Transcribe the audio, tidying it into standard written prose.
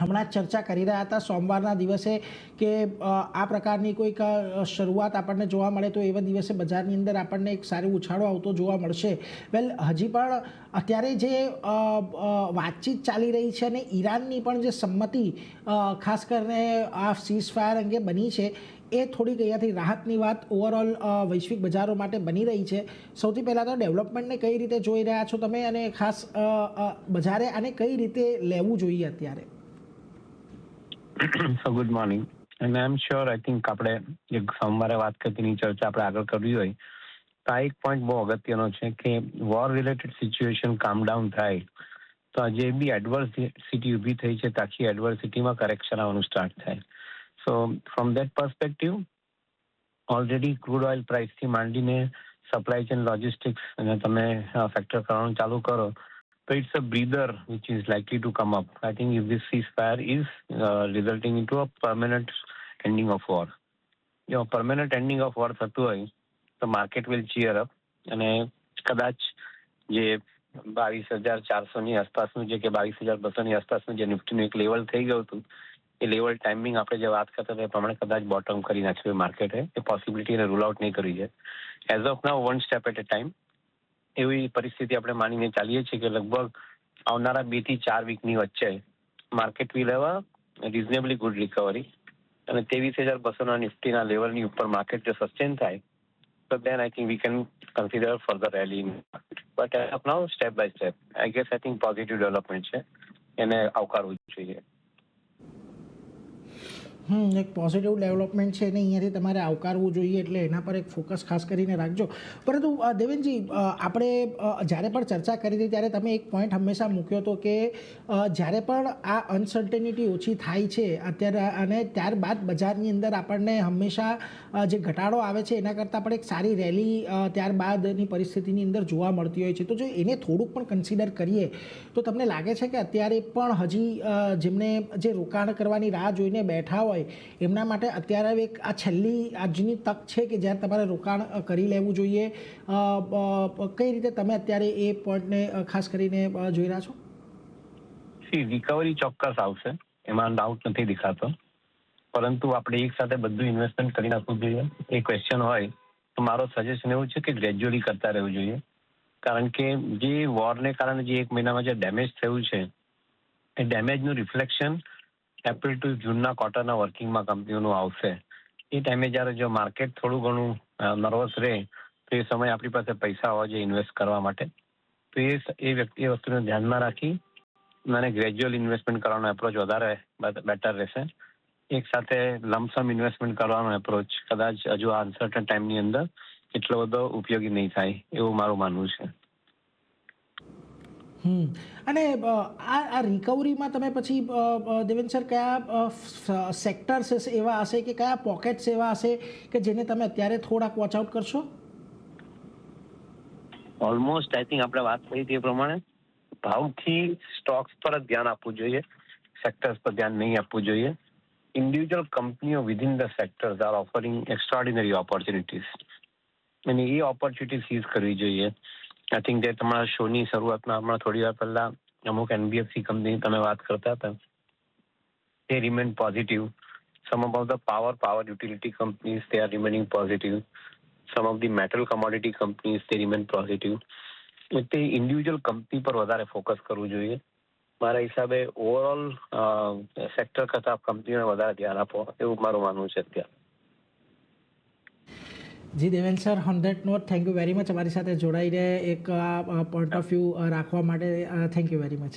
હમણાં જ ચર્ચા કરી રહ્યા હતા સોમવારના દિવસે કે આ પ્રકારની કોઈક શરૂઆત આપણને જોવા મળે તો એવા દિવસે બજારની અંદર આપણને એક સારો ઉછાળો આવતો જોવા મળશે. વેલ, હજી પણ અત્યારે જે વાતચીત ચાલી રહી છે અને ઈરાનની પણ જે સંમતિ ખાસ કરીને આ સીઝ ફાયર અંગે બની છે એ થોડીક અહીંયાથી રાહતની વાત ઓવરઓલ વૈશ્વિક બજારો માટે બની રહી છે. સૌથી પહેલાં તો ડેવલપમેન્ટને કઈ રીતે જોઈ રહ્યા છો તમે અને ખાસ બજારે આને કઈ રીતે લેવું જોઈએ અત્યારે? સો ગુડ મોર્નિંગ. અને આઈ એમ શ્યોર આઈ થિંક આપણે એક સોમવારે વાત કરતીની ચર્ચા આપણે આગળ કરવી હોય તો આ એક પોઈન્ટ બહુ અગત્યનો છે કે વોર રિલેટેડ સિચ્યુએશન કામ ડાઉન થાય તો આ જે બી એડવર્સિટી ઊભી થઈ છે તાકી એડવર્સિટીમાં કરેક્શન આવવાનું સ્ટાર્ટ થાય. So from that perspective already crude oil પ્રાઇસથી માંડીને સપ્લાય ચેન લોજિસ્ટિક્સ અને તમે ફેક્ટર કરવાનું ચાલુ કરો so it's a breather which is likely to come up. I think if this ceasefire is resulting into a permanent ending of war. Permanent ending of war થતું હોય તો market will cheer up અને કદાચ જે 22,400ની આસપાસનું જે કે 22,200ની આસપાસનું જે નિફ્ટીનું એક લેવલ થઈ ગયું હતું એ લેવલ ટાઈમિંગ આપણે જે વાત કરતા હતા એ પ્રમાણે કદાચ બોટમ કરી નાખ્યું માર્કેટે. એ પોસિબિલિટીને રૂલ આઉટ નહીં કરવી છે. As of now one step at a time એવી પરિસ્થિતિ આપણે માનીને ચાલીએ છીએ કે લગભગ આવનારા 2 થી 4 વીકની વચ્ચે market will have a reasonably good recovery અને 23,200ના નિફ્ટીના લેવલની ઉપર માર્કેટ જો સસ્ટેન થાય તો then I think we can consider further rally in market. But as of now step by step I guess I think positive development છે, એને આવકારવું જોઈએ. એક પોઝિટિવ ડેવલપમેન્ટ છે અને અહીંયાથી તમારે આવકારવું જોઈએ એટલે એના પર એક ફોકસ ખાસ કરીને રાખજો. પરંતુ દેવેનજી, આપણે જ્યારે પણ ચર્ચા કરી હતી ત્યારે તમે એક પોઈન્ટ હંમેશા મૂક્યો હતો કે જ્યારે પણ આ અનસર્ટેનિટી ઓછી થાય છે અત્યારે અને ત્યારબાદ બજારની અંદર આપણને હંમેશા જે ઘટાડો આવે છે એના કરતાં પણ એક સારી રેલી ત્યારબાદની પરિસ્થિતિની અંદર જોવા મળતી હોય છે. તો જો એને થોડુંક પણ કન્સિડર કરીએ તો તમને લાગે છે કે અત્યારે પણ હજી જેમને જે રોકાણ કરવાની રાહ જોઈને બેઠા હોય એમના માટે અત્યારે એક આ છેલ્લી આજની તક છે કે જ્યારે તમારે રોકાણ કરી લેવું જોઈએ? કઈ રીતે તમે અત્યારે એ પોઈન્ટને ખાસ કરીને જોઈ રહ્યા છો? રિકવરી ચોક્કસ આવશે, એમાં ડાઉટ નથી દેખાતો, પરંતુ આપણે એક સાથે બધું ઇન્વેસ્ટમેન્ટ કરી નાખવું જોઈએ એ ક્વેશ્ચન હોય તો મારો સજેશન એવું છે કે ગ્રેજ્યુઅલી કરતા રહેવું જોઈએ. કારણ કે જે વોરને કારણે જે 1 મહિનામાં જે ડેમેજ થયું છે એ ડેમેજનું રિફ્લેક્શન એપ્રિલ ટુ જૂનના ક્વાર્ટરના વર્કિંગમાં કંપનીઓનું આવશે. એ ટાઈમે જ્યારે જો માર્કેટ થોડું ઘણું નર્વસ રહે તો એ સમયે આપણી પાસે પૈસા હોવા જોઈએ ઇન્વેસ્ટ કરવા માટે. તો એ વસ્તુને ધ્યાનમાં રાખી અને ગ્રેજ્યુઅલ ઇન્વેસ્ટમેન્ટ કરવાનો એપ્રોચ વધારે બેટર રહેશે. એક સાથે લમસમ ઇન્વેસ્ટમેન્ટ કરવાનો એપ્રોચ કદાચ હજુ આ અનસર્ટન ટાઈમની અંદર એટલો બધો ઉપયોગી નહીં થાય એવું મારું માનવું છે. અને આ રિકવરીમાં તમે પછી દેવેન સર કયા સેક્ટર્સ એવા હશે કે કયા પોકેટ્સ એવા હશે કે જેને તમે અત્યારે થોડાક વોચ આઉટ કરશો? ઓલમોસ્ટ આઈ થિંક આપણે વાત કરી તે પ્રમાણે ભાવથી સ્ટોક્સ પર જ ધ્યાન આપવું જોઈએ, સેક્ટર્સ પર ધ્યાન નહીં આપવું જોઈએ. ઇન્ડિવિજ્યુઅલ કંપનીઓ within the sectors are offering extraordinary opportunities અને એ ઓપોર્ચ્યુનિટી સીઝ કરવી જોઈએ. આઈ થિંક જે તમારા શોની શરૂઆતમાં હમણાં થોડી વાર પહેલા અમુક એનબીએફસી કંપની તમે વાત કરતા હતા તે remain positive. Some of the power utility companies they are remaining positive. Some of the metal commodity companies they remain positive. તે ઇન્ડિવિજ્યુઅલ કંપની પર વધારે ફોકસ કરવું જોઈએ. મારા હિસાબે ઓવરઓલ સેક્ટર કરતાં કંપનીઓને વધારે ધ્યાન આપો એવું મારું માનવું છે અત્યારે. જી Deven sir, on that note thank you very much અમારી સાથે જોડાઈને એક પોઈન્ટ ઓફ વ્યૂ રાખવા માટે. Thank you very much.